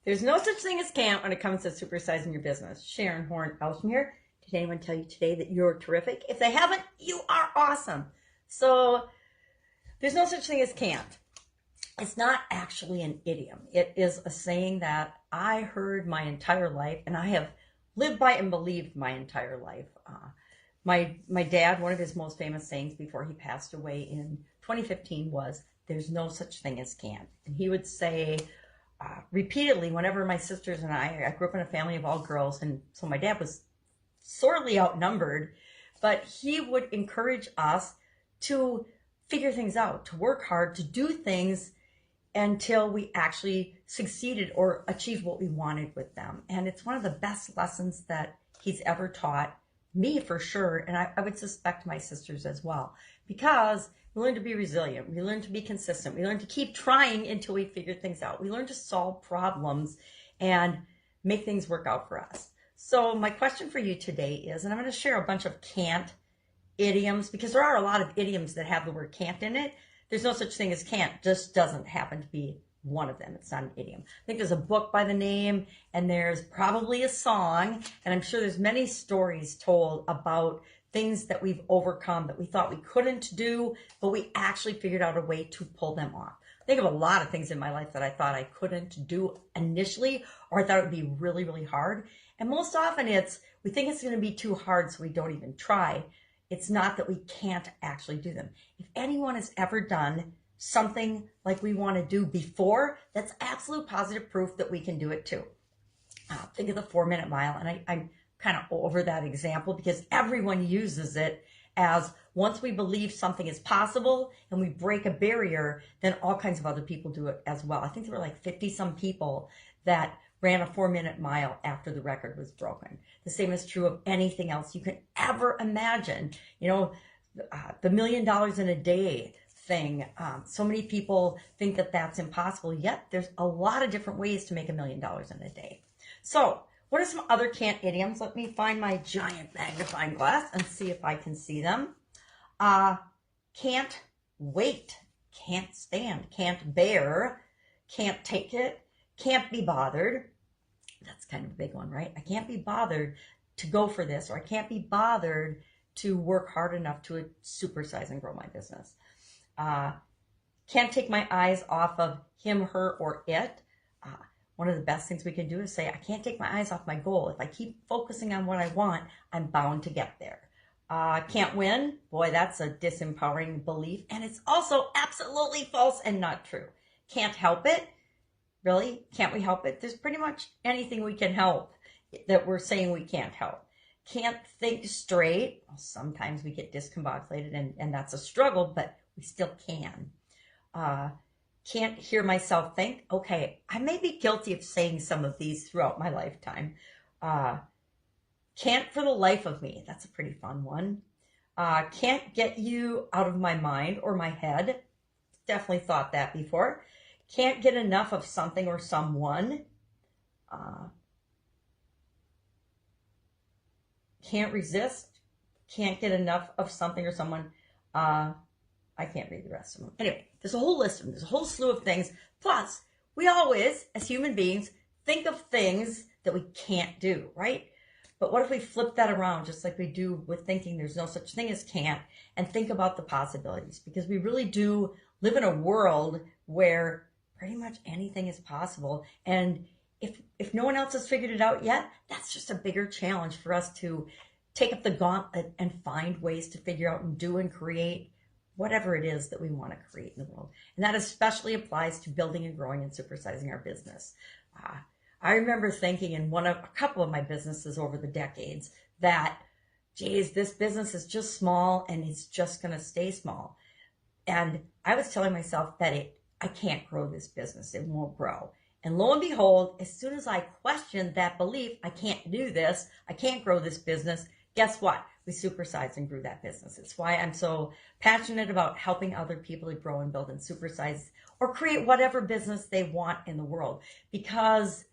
There's no such thing as can't when it comes to supersizing your business. Sharon Horne-Ellstrom here. Did anyone tell you today that you're terrific? If they haven't, you are awesome. So there's no such thing as can't. It's not actually an idiom. It is a saying that I heard my entire life, and I have lived by and believed my entire life. My dad, one of his most famous sayings before he passed away in 2015 was, "There's no such thing as can't." And he would say repeatedly, whenever my sisters and I grew up in a family of all girls, and so my dad was sorely outnumbered, but he would encourage us to figure things out, to work hard, to do things until we actually succeeded or achieved what we wanted with them. And it's one of the best lessons that he's ever taught me, for sure, and I would suspect my sisters as well, because we learn to be resilient, we learn to be consistent, we learn to keep trying until we figure things out, we learn to solve problems and make things work out for us. So my question for you today is, and I'm going to share a bunch of can't idioms, because there are a lot of idioms that have the word can't in it. There's no such thing as can't, just doesn't happen to be one of them. It's not an idiom. I think there's a book by the name, and there's probably a song, and I'm sure there's many stories told about things that we've overcome that we thought we couldn't do, but we actually figured out a way to pull them off. I think of a lot of things in my life that I thought I couldn't do initially, or I thought it would be really, really hard. And most often we think it's going to be too hard, so we don't even try. It's not that we can't actually do them. If anyone has ever done something like we want to do before, that's absolute positive proof that we can do it too. Think of the 4-minute mile, and I'm kind of over that example because everyone uses it as, once we believe something is possible and we break a barrier, then all kinds of other people do it as well. I think there were like 50-some people that ran a 4-minute mile after the record was broken. The same is true of anything else you can ever imagine. You know, the $1 million in a day thing. So many people think that that's impossible, yet there's a lot of different ways to make $1 million in a day. So what are some other can't idioms? Let me find my giant magnifying glass and see if I can see them. Can't wait, can't stand, can't bear, can't take it, can't be bothered. That's kind of a big one, right? I can't be bothered to go for this, or I can't be bothered to work hard enough to supersize and grow my business. Can't take my eyes off of him, her, or it. One of the best things we can do is say, I can't take my eyes off my goal. If I keep focusing on what I want, I'm bound to get there. Can't win. Boy, that's a disempowering belief. And it's also absolutely false and not true. Can't help it. Really? Can't we help it? There's pretty much anything we can help that we're saying we can't help. Can't think straight. Well, sometimes we get discombobulated, and that's a struggle, but we still can. Can't hear myself think. Okay, I may be guilty of saying some of these throughout my lifetime. Can't for the life of me. That's a pretty fun one. Can't get you out of my mind or my head. Definitely thought that before. Can't get enough of something or someone. Can't resist. Can't get enough of something or someone. I can't read the rest of them. Anyway, there's a whole list of them. There's a whole slew of things. Plus, we always, as human beings, think of things that we can't do, right? But what if we flip that around, just like we do with thinking there's no such thing as can't, and think about the possibilities? Because we really do live in a world where pretty much anything is possible. And if no one else has figured it out yet, that's just a bigger challenge for us to take up the gauntlet and find ways to figure out and do and create whatever it is that we want to create in the world. And that especially applies to building and growing and supersizing our business. I remember thinking in a couple of my businesses over the decades that, geez, this business is just small and it's just going to stay small. And I was telling myself that I can't grow this business. It won't grow. And lo and behold, as soon as I questioned that belief, I can't do this, I can't grow this business, guess what? We supersized and grew that business. It's why I'm so passionate about helping other people to grow and build and supersize or create whatever business they want in the world, because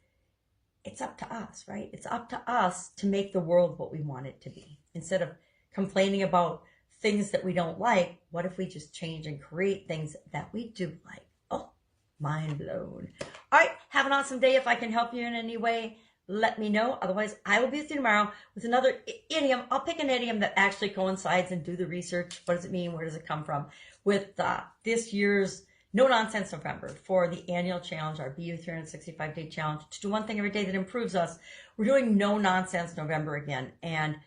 it's up to us, right? It's up to us to make the world what we want it to be. Instead of complaining about things that we don't like, what if we just change and create things that we do like? Oh, mind blown. All right, have an awesome day. If I can help you in any way, let me know. Otherwise, I will be with you tomorrow with another idiom. I'll pick an idiom that actually coincides and do the research. What does it mean? Where does it come from? With this year's No Nonsense November for the annual challenge, our BU 365-day challenge, to do one thing every day that improves us. We're doing No Nonsense November again. And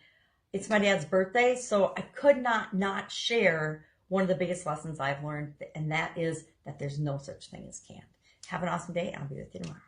it's my dad's birthday, so I could not share one of the biggest lessons I've learned, and that is that there's no such thing as can't. Have an awesome day, and I'll be with you tomorrow.